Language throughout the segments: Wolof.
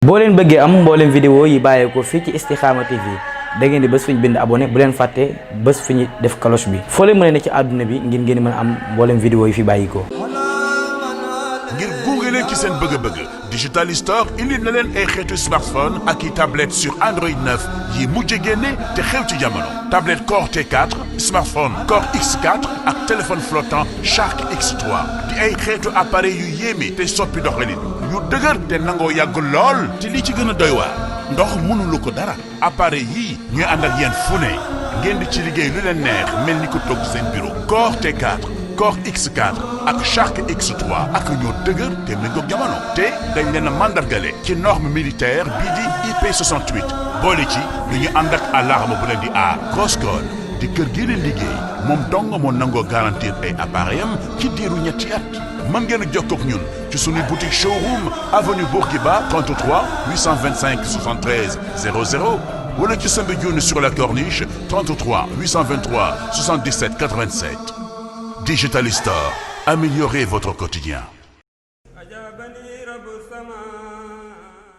boo leen bëggee am mboolem vidéo yi bàyyeekoo fii ci Istikhama TV da ngeen di bés fu ñu bind abonné bu leen fàtte bés fu ñu def cloche bi foo leen mën a ne ci àdduna bi ngeen mën a am mboolem vidéo yi fi bàyyikoo ngir gunge leen ci seen bëgg-bëgg Digital Store indi na leen ay xeetu smartphone ak i tablette sur Android 9 yi mujj génne te xew ci jamono tablette Core T4 smartphone Core X4 ak téléphone flottant Shark X3 di ay xeetu appareil yu yéeme te soppi doxalin yu dëgër te nangoo yàgg lool te li ci gën a doy waar ndox mënulu ko dara appareil yii ñuy ànd ak yéen fu ne ngeen di ci liggéey lu leen neex mel ni ko toog seen bureau Core T4 Core X4 ak Shark X3 ak ñoo dëgër te méngoog jamono te dañ leen a mandargale ci norme militaire bii di IP68 boole ci lu ñu ànd ak alarme bu leen di aar Crosscall di kër gi leen liggéey moom dong moo nangoo garantir ay appareil am ci diiru ñetti at mën ngeen a jokkoo ak ñun ci suñu boutique showroom avenue Bourguiba 33 825 73 00 wala ci Soumbédioune sur la Corniche 33 823 77 87 Digital Store, améliorez votre quotidien.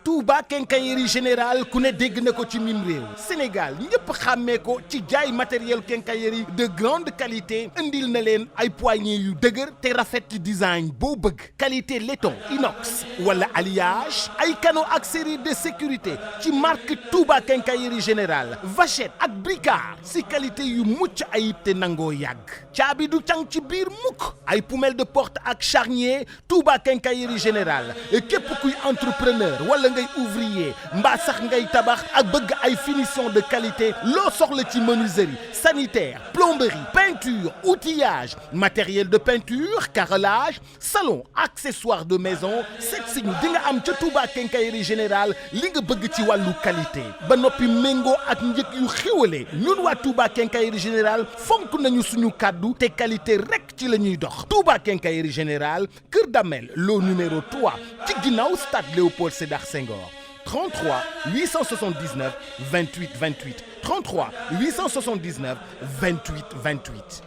Touba Quincaillerie Générale ku ne dégg na ko ci mim réew Sénégal ñëpp xàmmee ko ci jaay matériel quincaillerie de grande qualité indil na leen ay poignées yu dëgër te rafet ci design boo bëgg qualité laiton inox wala alliage ay canaux ak série de sécurité ci marque Touba Quincaillerie Générale vachette ak bricard si qualité yu mucc ayib te nangoo yàgg caabi du cang ci biir mukk ay poumelle de porte ak charnier Touba Quincaillerie Générale képp kuy entrepreneur wala ngay ouvrier mbaa sax ngay tabax ak bëgg ay finition de qualité loo soxla ci menuiserie sanitaire plomberie peinture outillage matériel de peinture carrelage salon accessoires de maison seet si ñu di nga am ca Touba Quincaillerie Générale li nga bëgg ci wàllu qualité ba noppi méngoo ak njëg yu xéwale ñun waa Touba Quincaillerie Générale fonk nañu suñu kàddu te qualité rek ci la ñuy dox Touba Quincaillerie Générale Kër Damel loo numéro 3 ci ginnaaw stade Léopold Sédar Senghor 33 879 28 28 33 879 28 28.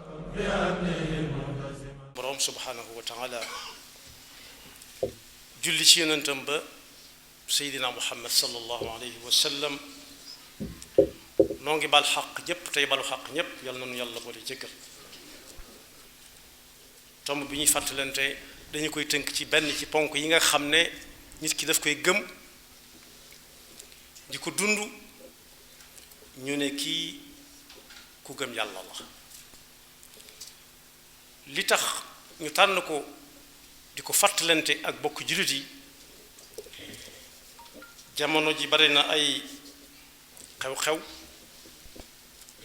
borom subhanahu wa taala julli ci yonentam ba Seydina Muhammad sallallahu alayhi wa sallam noo ngi bal xaq ñëpp tey balu xaq ñëpp yal na nu yàlla boole jëkkër tomb bi ñuy fàttalante dañu koy tënk ci benn ci ponk yi nga xam ne nit ki daf koy gëm di ko dund ñu ne kii ku gëm yàlla la li tax ñu tànn ko di ko fàttalante ak bokk jullit yi jamono ji bari na ay xew-xew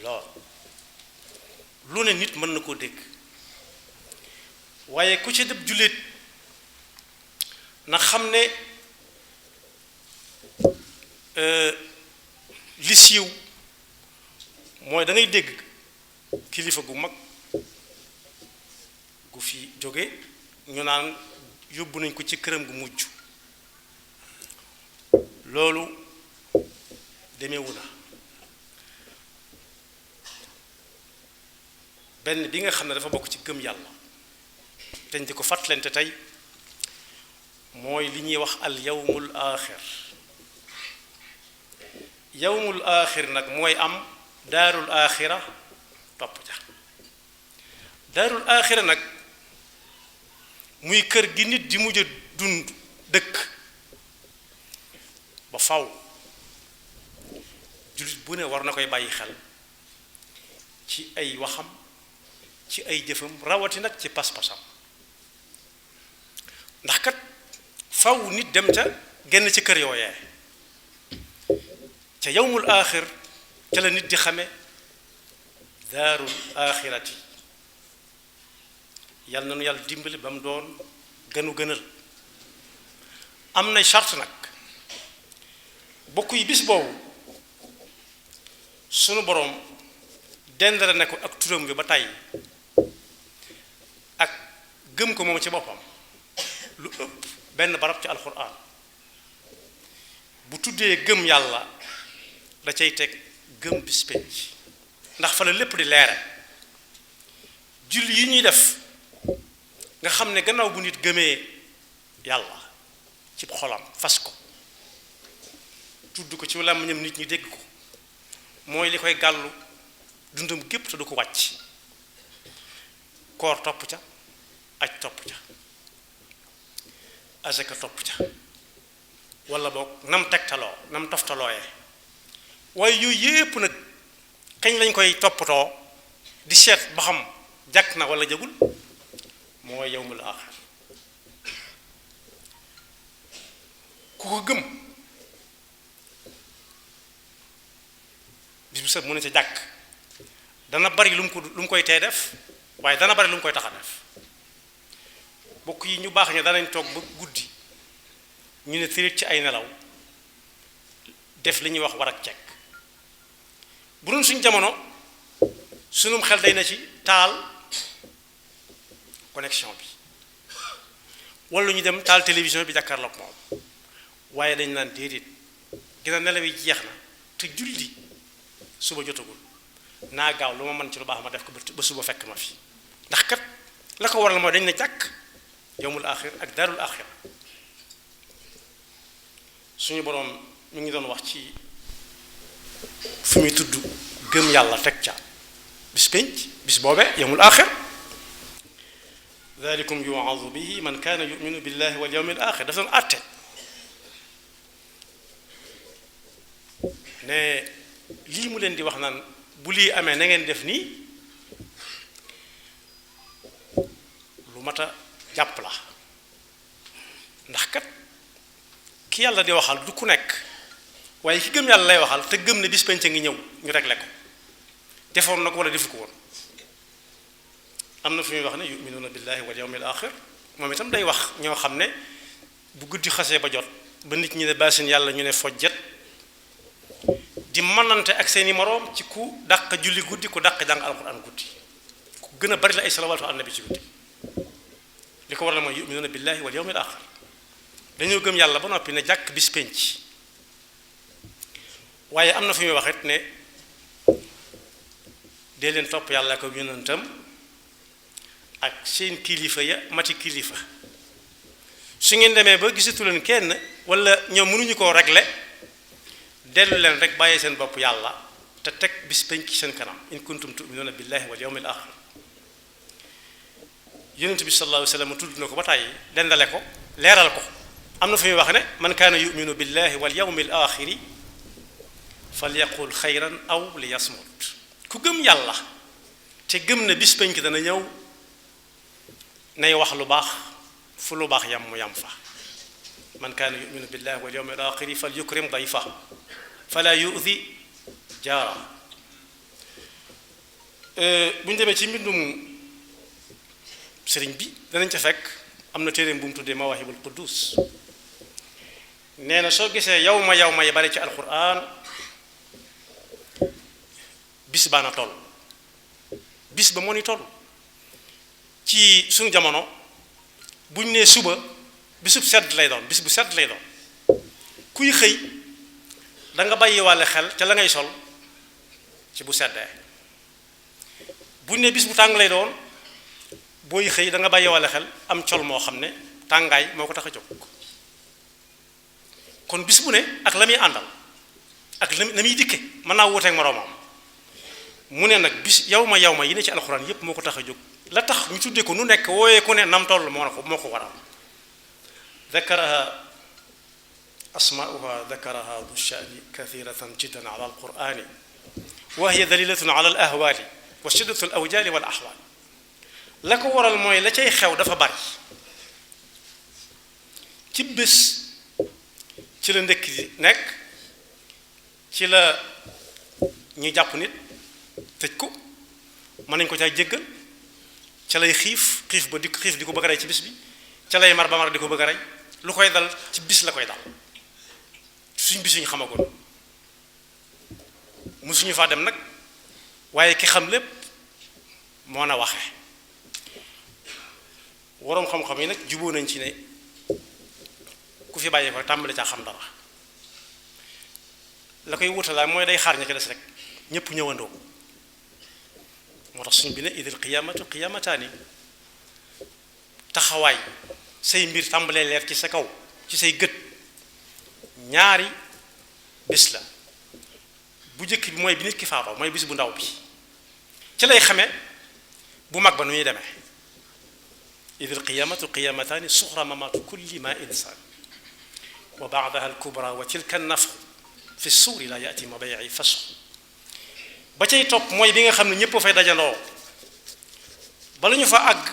lool lu ne nit mën na koo dégg waaye ku ci dëb jullit na xam ne li siiw mooy da ngay dégg kilifa gu mag gu fi jóge ñu naan yóbbu nañ ko ci këram gu mujj loolu demeewu na benn bi nga xam ne dafa bokk ci gëm yàlla teñ di ko fàttalante tey mooy li ñuy wax al yawmul aaxir yawmul aaxir nag mooy am daarul aaxira topp ja daarul aaxira nag muy kër gi nit di mujj a dund dëkk ba faw jullit bu ne war na koy bàyyi xel ci ay waxam ci ay jëfam rawati nag ci pas-pasam ndax kat faw nit dem ca genn ci kër yooyee ca yawmul aaxir ca la nit di xame daarul aaxirati yàlla na nu yàlla dimbali ba mu doon gënu gënal am na charte nag bokk yi bis boobu sunu boroom dendale ne ko ak turam bi ba tey ak gëm ko moom ci boppam lu ëpp benn barab ci alxuraan bu tuddee gëm yàlla da cay teg gëm bis penc ndax fa la lépp di leere julli yi ñuy def nga xam ne gannaaw bu nit gëmee yàlla ci xolam fas ko tudd ko ci làmmiñam nit ñi dégg ko mooy li koy gàllu dundam gépp te du ko wàcc koor topp ca aj topp ca asaka topp ca wala boog nam tegtaloo nam toftalooyee waaye yooyu yépp nag kañ lañ koy toppatoo di seet ba xam jàkk na wala jagul mooy yawmul aaxir ku ko gëm bis bu set mu ne ca jàkk dana bari lu mu koy tee def waaye dana bari lu mu koy tax a def bokk yi ñu baax ña danañ toog ba guddi ñu ne tërit ci ay nelaw def li ñuy wax war ak cekk bu doon suñ jamono sunum xel day na ci taal connexion bi wala ñu dem taal télévision bi jàkkaarloog moom waaye dañ naan déedéet gina nelaw yi jeex na te julli suba jotagul naa gaaw lu ma mën ci lu baax ma def ko ba suba fekk ma fi ndax kat la ko waral mooy dañ na jàkk yawmul aaxir ak daarul aaxir suñu boroom ñu ngi doon wax ci fu muy tudd gëm yàlla teg ca bis pénc bis boobee yawmul aaxir dalikum yu'azu bihi man kaana yuminu billahi wal yawmil aaxir dafa doon àtte ne lii mu leen di wax naan bu lii amee na ngeen def nii lu mat a jàpp la ndax kat ki yàlla di waxal du ku nekk waaye ki gëm yàlla lay waxal te gëm ne bis penc ngi ñëw ñu réglé ko defoon na ko wala defu ko woon am na fu ñuy wax ne yuminuuna billahi wal yawmil axir moom itam day wax ñoo xam ne bu guddi xasee ba jot ba nit ñi ne baasin yàlla ñu ne fojjet di manante ak seeni moroom ci ku dàq julli guddi ku dàq jàng alquran guddi ku gën a bari la ay salawaatu ala nabi ci guddi li ko war la mooy yuminuuna billahi wal yawmil axir dañoo gëm yàlla ba noppi ne jàkk bis penc waaye am na fu ñuy wax it ne dee leen topp yàlla ko yonentam ak seen kilifa ya mati kilifa su ngeen demee ba gisatu leen kenn wala ñoom mënuñu koo régler dellu leen rek bàyyee seen bopp yàlla te teg bis penc seen kanam in kuntum tu'minuuna billahi wal yawmil axir yonent bi sallallahu alayhi wa sallam tudd na ko ba tàyyi dendale ko leeral ko am na fu muy wax ne man kaana yuminu billahi wal yawmil axiri falyaqul xayran aw liyasmut ku gëm yàlla te gëm ne bis penc dana ñëw nay wax lu baax fu lu baax yam mu yam fa man kaana yuminu billahi wal yawmil axiri falyukrim dayfa fala yu'di jaara bu ñu demee ci mbindum sëriñ bi danañ ca fekk am na téeréem bu mu tuddee mawaahibul quddus nee na soo gisee yow ma yi bari ci alquran bis baa na toll bis ba moo ni toll ci suñu jamono buñ nee suba bisub sedd lay doon bis bu sedd lay doon kuy xëy da nga bàyyi wàlle xel ca la ngay sol ci bu seddee buñ nee bis bu tàng lay doon booy xëy da nga bàyyi wàlle xel am col moo xam ne tàngaay moo ko tax a jóg kon bis bu ne ak la muy àndal ak la muy dikke mën naa wuuteeg moroomam mu ne nag bis yow ma yi ne ci alxuraan yépp moo ko tax a jóg la tax ñu tuddee ko nu nekk wooyee ku ne nam toll moo ko waral dakaraha asmauha dakaraha du shani kathiratan jiddan ala alqurani wa hiya dalilatun ala al ahwali wa shiddatu al awjali wal ahwal la ko waral mooy la cay xew dafa bari ci bés ci la ndekk di nekk ci la ñu jàpp nit tëj ko mën nañ ko cay jéggal ca lay xiif ba di ko bëgg a rey ci bis bi ca lay mar ba mar di ko bëgg a rey lu koy dal ci bis la koy dal suñ bis ñu xamagoon musuñu faa dem nag waaye ki xam lépp moo na waxe waroom xam-xam yi nag juboo nañ ci ne ku fi bàyyi ko tàmbali caa xam dara la koy wutalaay mooy day xaar ña ca des rek ñépp ñëwandoo moo tax suñ bi ne idil qiyaamatu qiyaamataani taxawaay say mbir tàmbalee leer ci sa kaw ci say gët ñaari bés la bu njëkk bi mooy bi nit ki faatoo mooy bis bu ndaw bi ci lay xamee bu mag ba nu ñuy demee idil qiyamatu qiyamataani suxra mamatu kulli ma insan wa baadaha alkubra wa tilka annafxu fi suuri la yati ma bayi fasxu ba cay topp mooy bi nga xam ne ñëpp fay dajaloo bala ñu fa àgg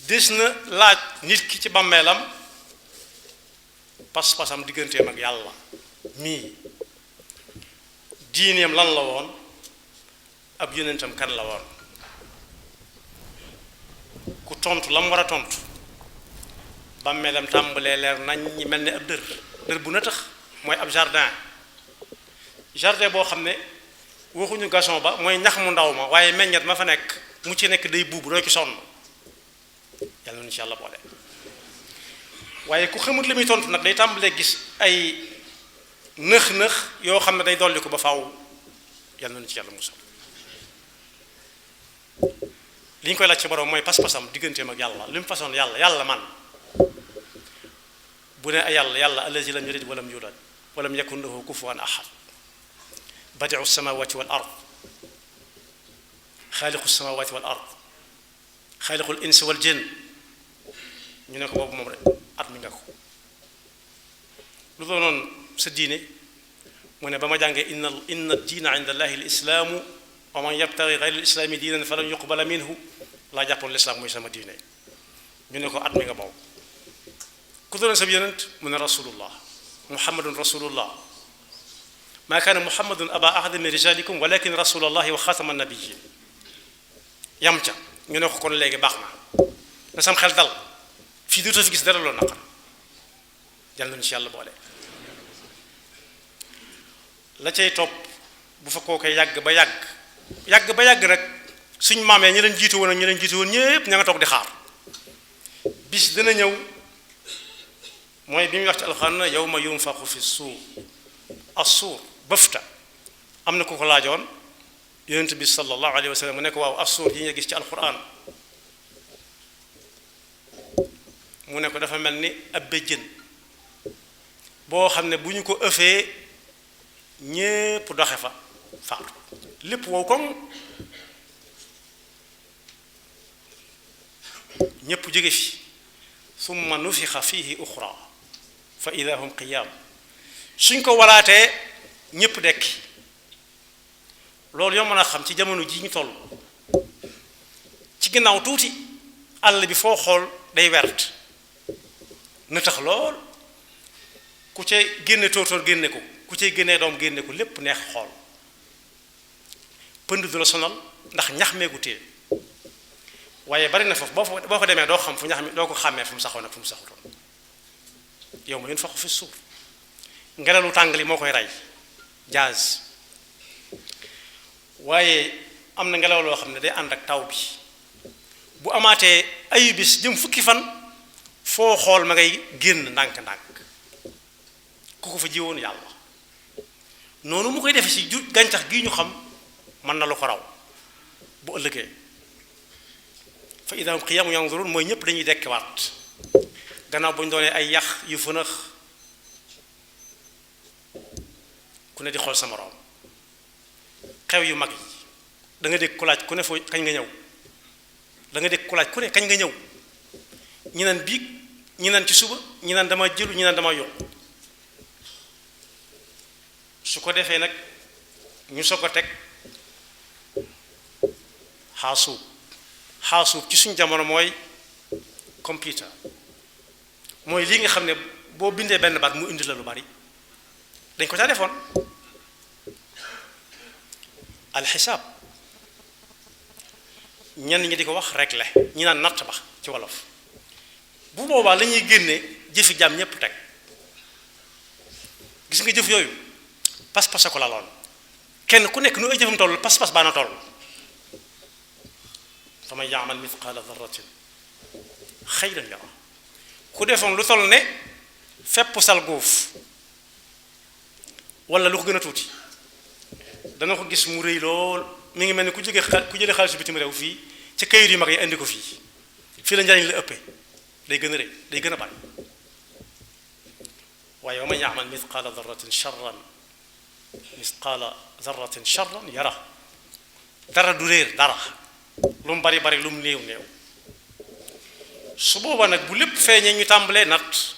des na laaj nit ki ci bàmmeelam pas-pasam digganteem ak yàlla mii diineem lan la woon ab yonentam kan la woon ku tontu la mu war a tontu bàmmeelam tàmbalee leer nañ ñi mel ne ab dër bu na tax mooy ab jardin boo xam ne waxuñu gazon ba mooy ñax mu ndaw ma waaye meññet ma fa nekk mu ci nekk day buubu doo ci sonn yàlla na ci yàlla boole waaye ku xamut li muy tontu nag day tàmbalee gis ay nëx-nëx yoo xam ne day dolli ko ba faaw yàlla na ci yàlla musal li ñu koy laaj ci borom mooy pas-pasam digganteem ak yàlla li mu façon yàlla man bu ne ay yàlla allazi lam yalid walam yulad walam yakun lahu kufuwan ahad badi'u samawati wal ard xaaliqu samawati wal ard xaaliqul insi wal jinn ñu ne ko boobu moom rek at mi nga ko lu doonoon sa diine mu ne ba ma jàngee inna diina inda allahi al islaamu wa man yabtaghi ghayra al islaami diinan falan yuqbala minhu laa jàppoon lislaam mooy sama diine ñu ne ko at mi nga boobu ku doonoon sa yonent mu ne rasulullah muhammadun rasulullah maa kaana muhammadun aba ahadin min rijalikum walakin rasulallahi wa xatama nabiyyin yam ca ñu ne ko kon léegi baax na sam xel dal fii dootoo fi gis dara loolu naqar yàlla nañu ci yàlla boole la cay topp bu fa koo koy yàgg ba yàgg nag suñ maamee ñi leen jiitu woon ak ñi leen jiitu woon ñépp ña nga toog di xaar bis dina ñëw mooy bi muy wax ci alxuraan na yawma yunfaxu fi suur as-suur bëfta am na ku ko laajoon yonent bi sallallahu alayhi wa sallam mu ne ko waaw as-suur yi nga gis ci alxuraan mu ne ko dafa mel ni ab béjjën boo xam ne bu ñu ko ëffee ñépp doxe fa faatu lépp wow koŋ ñépp jóge fi summa nufixa fihi uxra fa ida hum qiyaam suñ ko waraatee ñépp dekki loolu yoo mën a xam ci jamono ji ñu toll ci ginnaaw tuuti àll bi foo xool day wert na tax lool ku cay génne tóortóor génne ko ku cay génnee doom génne ko lépp neex xool pënd du la sonal ndax ñax meegu téye waaye bari na foofu boo fa demee doo xam fu ñax mi doo ko xàmmee fu mu saxoon ak fu mu saxutoon yow ma yéen faxu fi suur ngelaw lu tàng li moo koy rey jazz waaye am na ngelaw loo xam ne day ànd ak taw bi bu amaatee ayu bis jëm fukki fan foo xool ma ngay génn ndànk-ndànk ku ko fa jiwoon yàlla noonu mu koy defe ci gàncax gi ñu xam mën na lu ko raw bu ëllëgee fa idaa hum qiyaamun yanzuruun mooy ñëpp dañuy dekkiwaat gannaaw bu ñu doonee ay yax yu fënax ku ne di xool sa moroom xew yu mag yi da nga dégg ku laaj ku ne foo kañ nga ñëw da nga dégg ku laaj ku ne kañ nga ñëw ñi naan biig ñi naan ci suba ñi naan dama jëlu ñi naan dama yokk su ko defee nag ñu soog a teg xaasuub ci suñ jamono mooy computer mooy lii nga xam ne boo bindee benn baat mu indi la lu bari dañ ko caa defoon alxisaab ñenn ñi di ko wax rek la ñi naan natt ba ci wolof bu boobaa la ñuy génne jëfi jaam ñépp teg gis nga jëf yooyu pas-pas ko la loon kenn ku nekk nu ay jëfam toll pas-pas baa na toll fa man yaamal mithqaala darratin xayran yara ku defoon lu toll ne fepp salguuf wala lu ko gën a tuuti dana ko gis mu rëy lool mi ngi mel ni ku jëlee xaalisu bitim réew fii ci kayit yu mag yi indi ko fii la njariñ la ëppee day gën a rëy day gën a bari waaye wa man ya'mal mithqaala darratin charran yara. dara du réer dara lu mu bari bari lu mu néew néew. su booba nag bu lépp feeñee ñu tàmbalee natt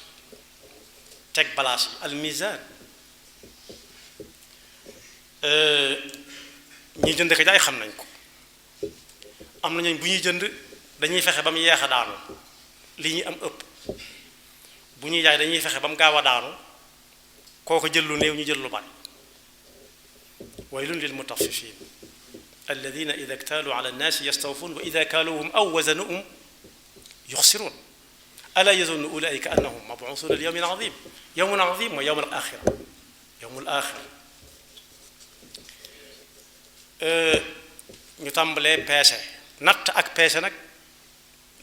teg balaas yi al mizaan. ñi jënd ko jaay xam nañ ko. am nañu bu ñuy jënd dañuy fexe ba mu yeex a daanu li ñuy am ëpp. bu ñuy jaay dañuy fexe ba mu gaaw a daanu kooko jël lu néew ñu jël lu bari. waylun lil mutaffifin alladina ida ktaaluu ala annaasi yastawfuun wa ida kaaluuhum aw wazanuhum yuxsiruun alaa yazunnu ulaika annahum mabuusuuna li yawmin azim. yawmun azim mooy yawmul axira. yawmul axira ñu tàmbalee peese. natt ak peese nag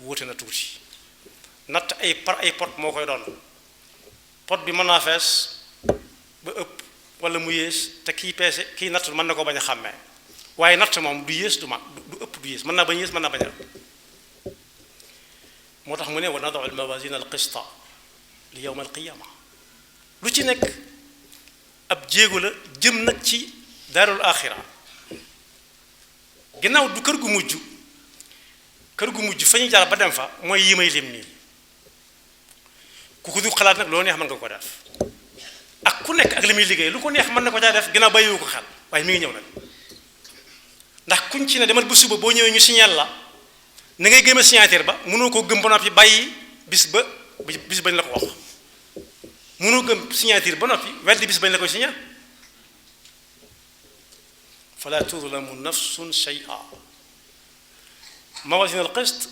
wuute na tuuti. natt ay pot moo koy doon. pot bi mën naa fees ba ëpp wala mu yées te kii peese kii natt mën na ko bañ a xàmmee. waaye natt moom du yées du ëpp du yées mën naa bañ yées mën naa bañ a ëpp. moo tax mu ne wa nadau al mawazin al qista li yawm al qiyama. lu ci nekk ab jéego la jëm nag ci daarul axira. ginnaaw du kër gu mujj fa ñu jaar ba dem fa mooy yi may lim nii. ku ko du xalaat nag loo neex mën nga ko def ak ku nekk ak li muy liggéey lu ko neex mën na ko caa def ginnaaw bàyyiwu ko xel waaye mi ngi ñëw nag. ndax kuñ ci ne demal ba suba boo ñëwee ñu signal la na ngay gëmee signature ba mënoo ko gëm ba noppi bàyyi bis bañ la ko wax. mënoo gëm signature ba noppi weddi bis bañ la koy signal. fala tuzlamu nafsun shay'a. mawazin al qist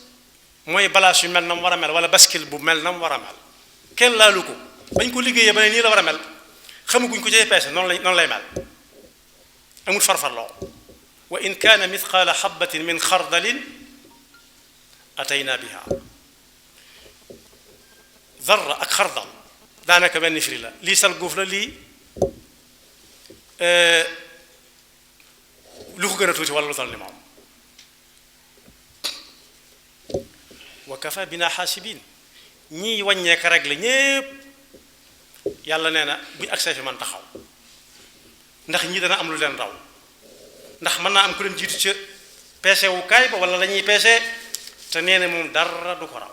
mooy balaas yu mel na mu war a mel wala baskil bu mel na mu war a mel. kenn laalu ko bañ ko liggéeyee ba ne nii la war a mel xamaguñ ko cay peese noonu lay mel. amul farfarloo. wa in kaana mithqaala xabatin min xardalin atayna biha. darra ak xardal daanaka benn firi la lii sal góof la lii lu ko gën a tuuti wala lu tal ni moom. wa kafa bina xaasibin. ñii wàññeek rek la ñépp yàlla nee na buñ accès fi man taxaw ndax ñii dana am lu leen raw. ndax mën naa am ku leen jiitu ca peese wu kaay ba wala la ñuy peese te nee na moom dara du ko raw.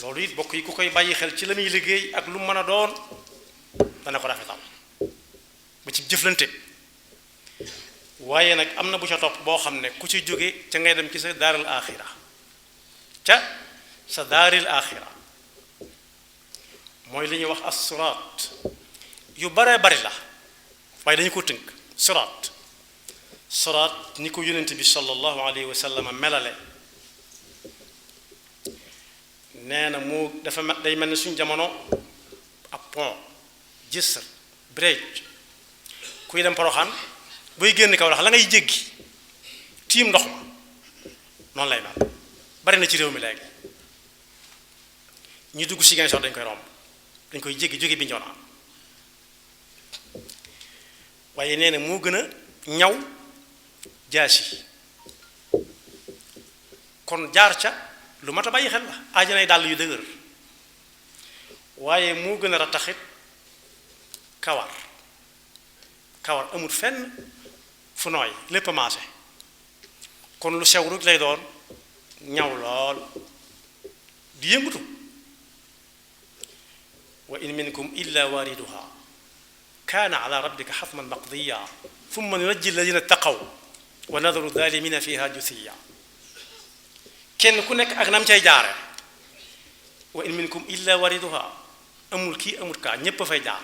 loolu it bokk yi ku koy bàyyi xel ci la muy liggéey ak lu mën a doon dana ko rafetal ba ci jëflante. waaye nag am na bu ca topp boo xam ne ku ci jóge ca ngay dem ci sa daaril axira sa daaril axira mooy li ñuy wax as-siraat. yu baree bari la waaye dañu ko tënk. siraat ni ko yonent bi sallallahu alayhi wa sallam melale nee na moo dafa day mel ni suñ jamono ab pont jisr bridge. kuy dem Poroxaan booy génn kaw la ngay jéggi tiim ndox ma noonu lay mel. bari na ci réew mi léegi ñu dugg si gen sox dañ koy romb dañ koy jéggi jóge bi njoonaan. waaye nee na moo gën a ñaw jaasi. kon jaar ca lu mat a bàyyi xel la aajanay dàll yu dëgër. waaye moo gën a rataxit kawar amul fenn fu nooy lépp a maase. kon lu sew rek lay doon ñaw lool di yëngutu. wa in minkum illa waariduha kaana ala rabbika xatman maqdiya thumma nunajji alladina taqaw wa nadaru dalimina fiha juthiya. kenn ku nekk ak nam cay jaare. wa in minkum illa waariduha amul kii amul kaa ñépp a fay jaar.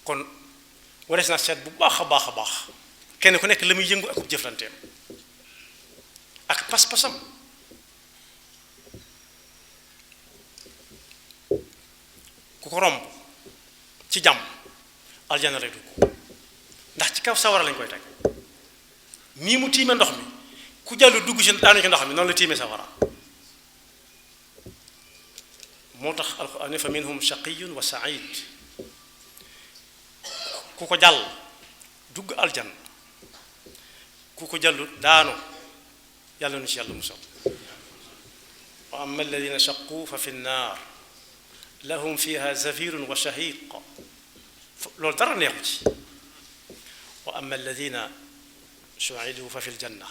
kon warees na seet bu baax a baax a baax kenn ku nekk la muy yëngu akub jëflanteem ak pas-pasam. ku ko romb ci jàmm aljana lay dugg ndax ci kaw sawara lañ koy teg. nii mu tiime ndox mi ku jàllu dugg ci daanu ci ndox mi noonu la tiime sawara. moo tax alquran ne fa minhum shaqiyun wa said. ku ko jàll dugg aljan ku ko jàllu daanu yàlla nu ci yàlla musal. wa amma alladina shaqu fa fi nnaar lahum fiha zafirun wa shahiq loolu dara neexu ci wa amma alladina su'idu fa fi ljanna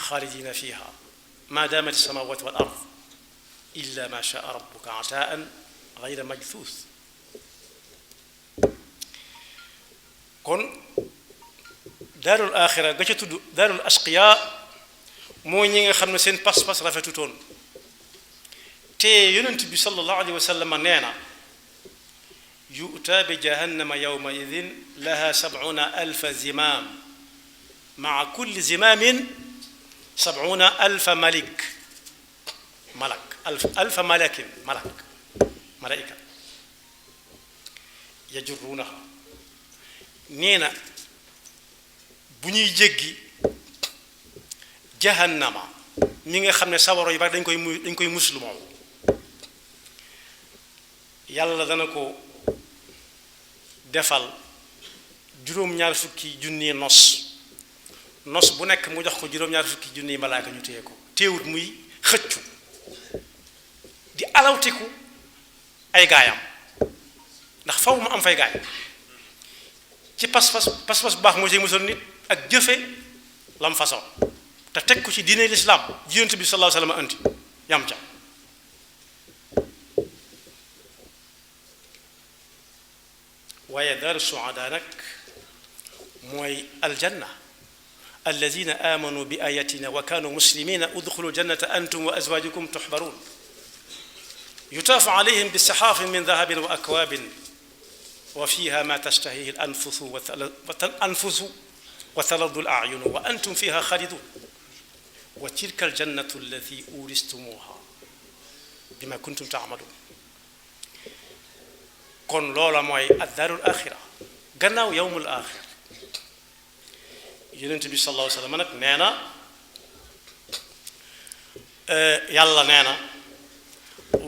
xaalidina fiha ma damat alsamawat wal ard illa ma shaa rabbuka ataan gayra majthuus kon daarul axira ga ca tudd daarul asqiya mooy ñi nga xam ne seen pas-pas rafetutoon te yonent bi sallallahu alayhi wa sallam nee na yu'taa bi jahannama yawma idin laha 70,000 zimaam maa kulli zimaamin 70,000 malaika yajurruunaha nee na bu ñuy jéggi jahannama ñi nga xam ne sawaro yi bari dañ koy muslu moom yàlla dana ko defal juróom-ñaar fukki junni nos bu nekk mu jox ko juróom-ñaar fukki junni malaaka ñu téye ko téewut muy xëccu di alawtiku ay gaayam ndax faw mu am fay gaay ci pas-pas bu baax moo ci musal nit ak jëfe lam façon te teg ko ci diine lislaam Yonent bi sallallahu alayhi wa sallam anti yam ca waaye daaru suadaa nag mooy aljanna alladina amanu bi ayatina wa kanu muslimina udxulu ljannata antum wa azwajukum tuxbaruun yutaafu alayhim bisaxaafin min dahabin wa akwaabin wa fiha ma tashtahihi al anfusu wa taladu al ayunu wa antum fiha xaalidun wa tilka aljannatu allati uristumuha bima kuntum taamaluun kon loola mooy addaarul axira gannaaw yowmul axir yonent bi sallallahu alayhi wa sallam nag nee na yàlla nee na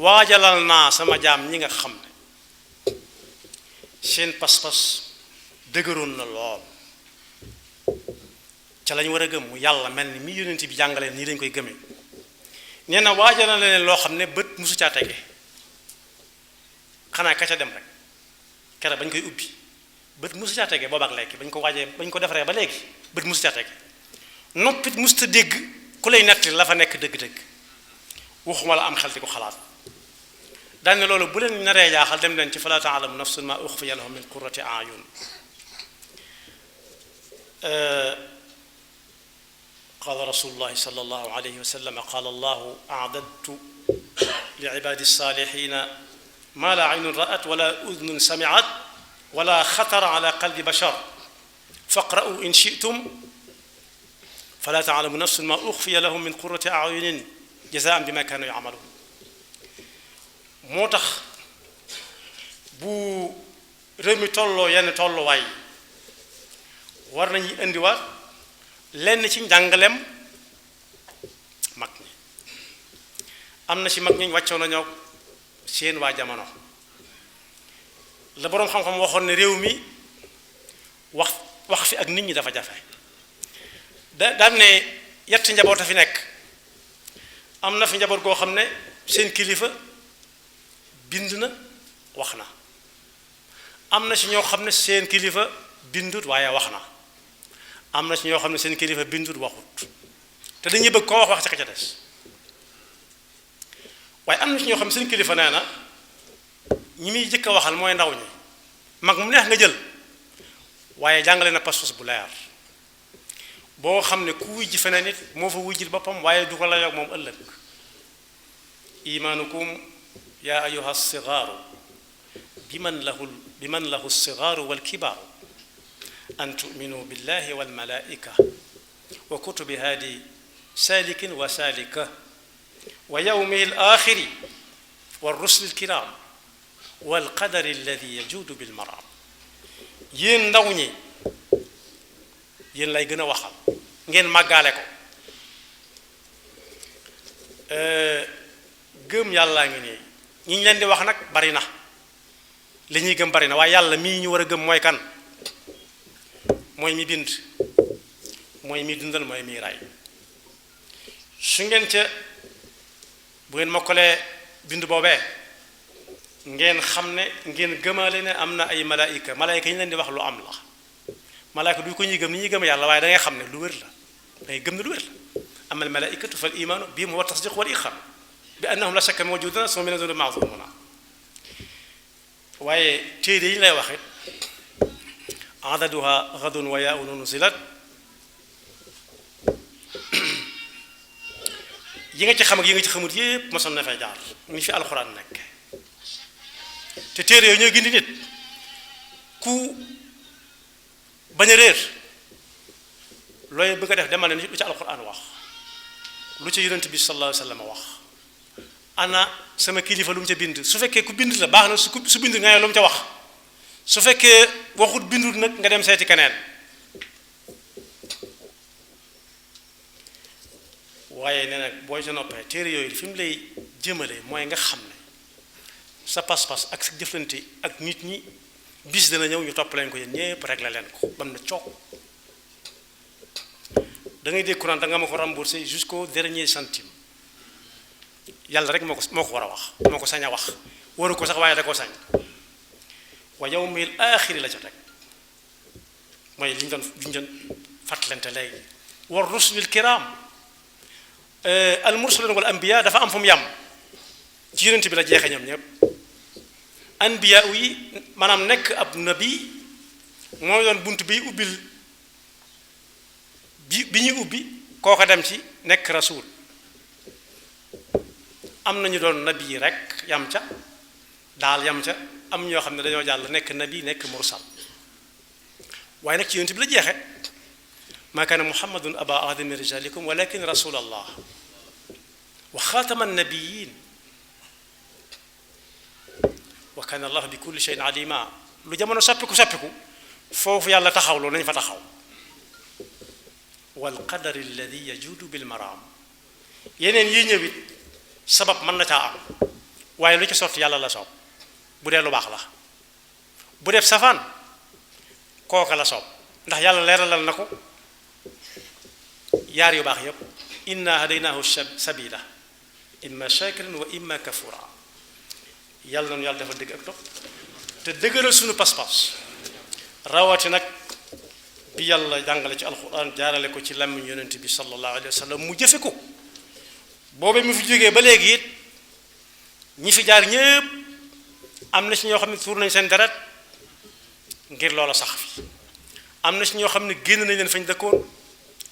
waajalal naa sama jaam ñi nga xam ne seen pas-pas dëgëroon na lool ca lañ war a gëm mu yàlla mel ni mi yonent bi jàngaleen nii lañ koy gëmee nee na waajalal leen loo xam ne bët musu caa tege xanaa ka ca dem rek kere bañ koy ubbi bët musu caa tege boobaak léegi bañ ko waajee bañ ko defaree ba léegi bët musu caa tege noppit musta dégg ku lay netti la fa nekk dëgg-dëgg waxuma la am xel di ko xalaat daan ne loolu bu leen naree jaaxal dem leen ci falaa ta'lamu nafsun maa uxfiya lahum min qurrati a'yun qaala rasulullahi sallallahu alayhi wa sallam qaala allahu a'dadtu li ibaadi saalihiina maa laa aynun ra'at wala udnun sami'at wala xatara ala qalbi bashar faqra'u in shi'tum falaa ta'lamu nafsun maa uxfiya lahum min qurrati a'yunin jazaa'an bimaa kaanu ya'maluun moo tax bu réew mi tolloo yenn tolluwaay war nañu indiwaat lenn ci njàngaleem mag ñi am na ci mag ñi wàccoon nañoo seen waa jamono la boroom xam-xam waxoon ne réew mi wax fi ak nit ñi dafa jafe daan ne yetti njaboot a fi nekk am na fi njaboot goo xam ne seen kilifa bind na wax na am na ci ñoo xam ne seen kilifa bindut waaye wax na am na ci ñoo xam ne seen kilifa bindut waxut te dañuy bëgg koo wax ca ka ca des waaye am na ci ñoo xam ne seen kilifa nee na ñi muy jëkk a waxal mooy ndaw ñi mag mu neex nga jël waaye jàngale na pas-pas bu leer boo xam ne ku wuy ji feneen nit moo fa wuy jil boppam waaye du ko la yoog moom ëllëg imaanukum yaa ayuha sigaaru biman lahu sigaaru walkibaaru an tuminu billahi walmalaika wa kutubi haadi saalikin wa saalika wa yawmihi alaaxiri wa rusli alkiraam walqadari alladi yajuudu bilmaraam yéen ndaw ñi yéen lay gën a waxal ngeen màggaale ko gëm yàllaa ngi nii ñi ñu leen di wax nag bari na li ñuy gëm bari na waaye yàlla mii ñu war a gëm mooy kan mooy mi bind mooy mi dundal mooy mi ray su ngeen ca bu ngeen mokkalee bind boobee ngeen xam ne ngeen gëmaale ne am na ay malaayika yi ñu leen di wax lu am la malaayika du ko ñuy gëm ni ñuy gëm yàlla waaye da ngay xam ne lu wér la da ngay gëm ne lu wér la amma al malaikatu fal imaanu bihim huwa tasdiq wal iqrar bi annahum la shakka mawjuduna summa min azul ma'zumuna waaye téere yi ñu lay wax it adaduha ghadun wa yaa'un nuzilat yi nga ci xam ak yi nga ci xamut yépp mosoon na fay jaar ni fi alxuraan nekk te téere yooyu ñooy gindi nit ku bañ a réer looy bëgg a def demal ne lu ci alxuraan wax lu ci yonent bi sallallahu alayhi wa sallam wax ana sama kilifa lu mu ca bind su fekkee ku bind la baax na su bind nga ne lu mu ca wax su fekkee waxut bindut nag nga dem seeti keneen waaye nee nag boo ca noppee téere yooyu fi mu lay jëmale mooy nga xam ne sa pas-pas ak sa jëflante ak nit ñi bis dana ñëw ñu topp leen ko yéen ñépp régler leen ko bam na coog da ngay dégg courant da nga ma ko remboursé jusqu'au dernier centime yàlla rek moo ko war a wax moo ko sañ a wax waru ko sax waaye da koo sañ wa yawmil aaxiri la ca teg mooy li ñu doon fàttalante léegi war rusulil kiram al mursalun wal anbiya dafa am fu mu yam ci yonent bi la jeexee ñoom ñëpp anbiya yi maanaam nekk ab nabi mooy doon bunt bi ubbil bi ñuy ubbi kooka dem ci nekk rasul am nañu doon nabi rek yam ca daal yam ca am ñoo xam ne dañoo jàll nekk nabi nekk mursal waaye nag ci yonent bi la jeexe ma kaana muhammadun aba ahadin min rijalikum walakin rasulallah wa xaatama nabiyin wa kaana allah bi kulli shay'in alima lu jamono soppiku foofu yàlla taxawloo nañ fa taxaw wal qadari alladi yajudu bil maram yeneen yi ñëwit sabab mën na caa am waaye lu ci sotti yàlla la soob bu dee lu baax la bu def safaan kooka la soob ndax yàlla leeralal na ko yaar yu baax yépp inna hadaynaahu sabila imma shakiran wa imma kafura yàlla noonu yàlla dafa dëgg ak topp te dëgëral suñu pas-pas rawati nag bi yàlla jàngale ci alquran jaarale ko ci làmmiñ yonent bi sallallahu alayhi wa sallam mu jëfe ko boobee mu fi jógee ba léegi it ñi fi jaar ñépp am na ci ñoo xam ne tuur nañ seen deret ngir loola sax fi am na ci ñoo xam ne génn nañ leen fañ dëkkoon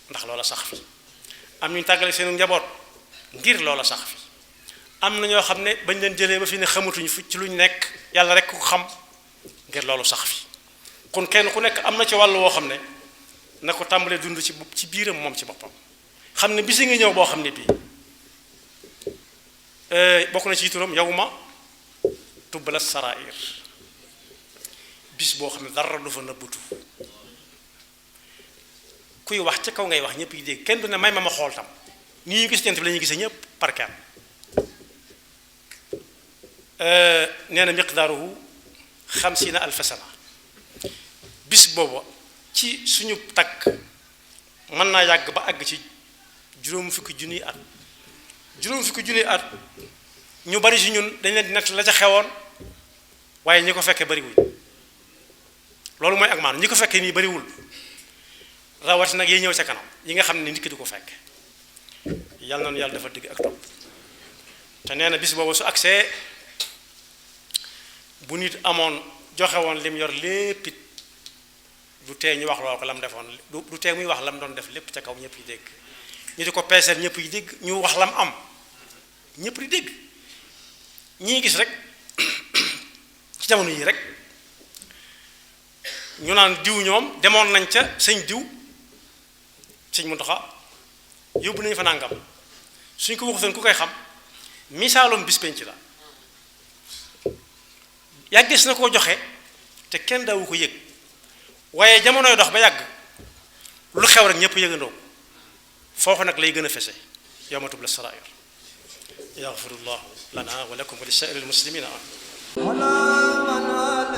ndax loola sax fi am ñu tàggale seen njaboot ngir loola sax fi am na ñoo xam ne bañ leen jëlee ba fi ne xamatuñ fu ci luñ nekk yàlla rek ku xam ngir loolu sax fi kon kenn ku nekk am na ci wàll woo xam ne na ko tàmbalee dund ci biiram moom ci boppam xam ne bisi nga ñëw boo xam ne bii bokk na ci turam yawma tubbala sarair bis boo xam ne dara du fa nëbbutu kuy wax ca kaw ngay wax ñëpp yi dégg kenn du ne may ma xool tam nii ñu gis jant bi la ñuy gisee ñëpp par kenn nee na miqdaaruhu 50,000 sana bis boobu ci suñu takk mën naa yàgg ba àgg ci juróom fukki junniy at ñu bari si ñun dañ leen di nett la ca xewoon waaye ñi ko fekkee bariwuñ loolu mooy ak maanaam ñi ko fekkee nii bariwul rawati nag yi ñëw ca kanam yi nga xam ne nit ki du ko fekk yàlla noonu yàlla dafa digg ak topp te nee na bis boobu su agsee bu nit amoon joxe woon lim yor lépp it du tee ñu wax loolu ko lam defoon du tee muy wax lam doon def lépp ca kaw ñëpp yi dégg ñu di ko peeseel ñëpp yi dégg ñu wax lam am ñëpp di dégg ñii gis rek ci jamono yi rek ñu naan diw ñoom demoon nañ ca sëñ diw sëñ Muntaxa yóbbu nañu fa nangam suñ ko waxutoon ku koy xam misaalum bis penc la yàggis na koo joxe te kenn daawu ko yëg waaye jamonoy dox ba yàgg lu xew rek ñëpp yëgandoo foofu nag lay gën a fese yawma tubla sarair yaxfirullah lana wa lakum wa li saa'iril muslimina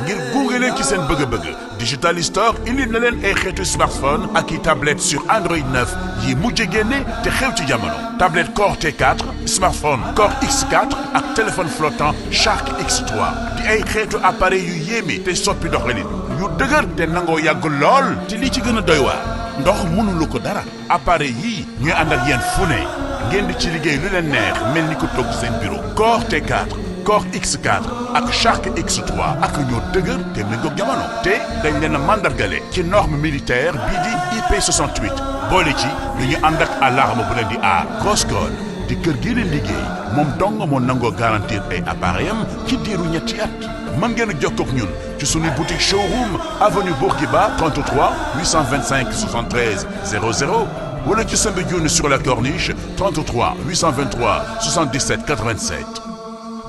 ngir gunge leen ci seen bëgg-bëgg Digital Store indi na leen ay xeetu smartphone ak i tablette sur Android 9 yi mujj génne te xew ci jamono tablette Core T4 smartphone Core X4 ak téléphone flottant Shark X3 di ay xeetu appareil yu yéeme te soppi doxalin yu dëgër te nangoo yàgg lool te li ci gën a doy waar ndox mënulu ko dara appareil yii ñooy ànd ak yéen fu ne ngeen di ci liggéey lu leen neex mel ni ko toog seen bureau Core T4 Core X4 ak Shark X3 ak ñoo dëgër te méngoog jamono te dañ leen a mandargale ci norme militaire bii di IP68 boole ci lu ñu ànd ak alarme bu leen di aar Crosscall di kër gi leen liggéey moom dong moo nangoo garantir ay appareil am ci diiru ñetti at mën ngeen a jokkoo ak ñun ci suñu boutique showroom avenue Bourguiba 33 825 73 00 wala ci Soumbédioune sur la Corniche 33 823 77 87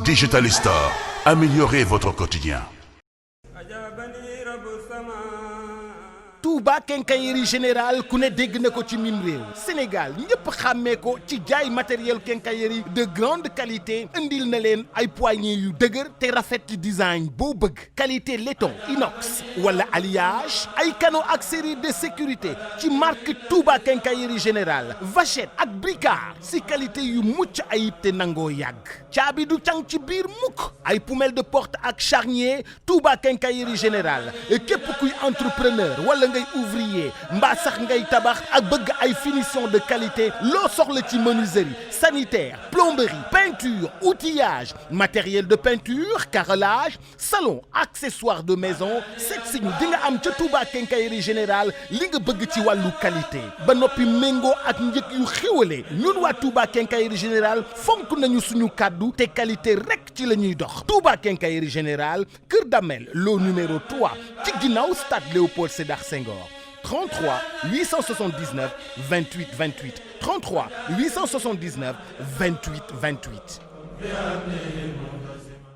Digital Store, améliorez votre quotidien. Touba Quincaillerie Générale ku ne dégg na ko ci mim réew Sénégal ñëpp xàmmee ko ci jaay matériel quincaillerie de grande qualité indil na leen ay poignées yu dëgër te rafet ci design boo bëgg qualité laiton inox wala alliage ay canaux ak série de sécurité ci marque Touba Quincaillerie Générale vachette ak bricard si qualité yu mucc ayib te nangoo yàgg caabi du cang ci biir mukk ay poumelle de porte ak charnier Touba Quincaillerie Générale képp kuy entrepreneur wala ngay ouvrier mbaa sax ngay tabax ak bëgg ay finition de qualité loo soxla ci menuiserie sanitaire plomberie peinture outillage matériel de peinture carrelage salon accessoires de maison seet si ñu di nga am ca Touba Quincaillerie Générale li nga bëgg ci wàllu qualité ba noppi méngoo ak njëg yu xéwale ñun waa Touba Quincaillerie Générale fonk nañu suñu kàddu te qualité rek ci la ñuy dox Touba Quincaillerie Générale Kër Damel loo numéro 3 ci ginnaaw stade Léopold Sédar Senghor 33 879 28 28 33 879 28 28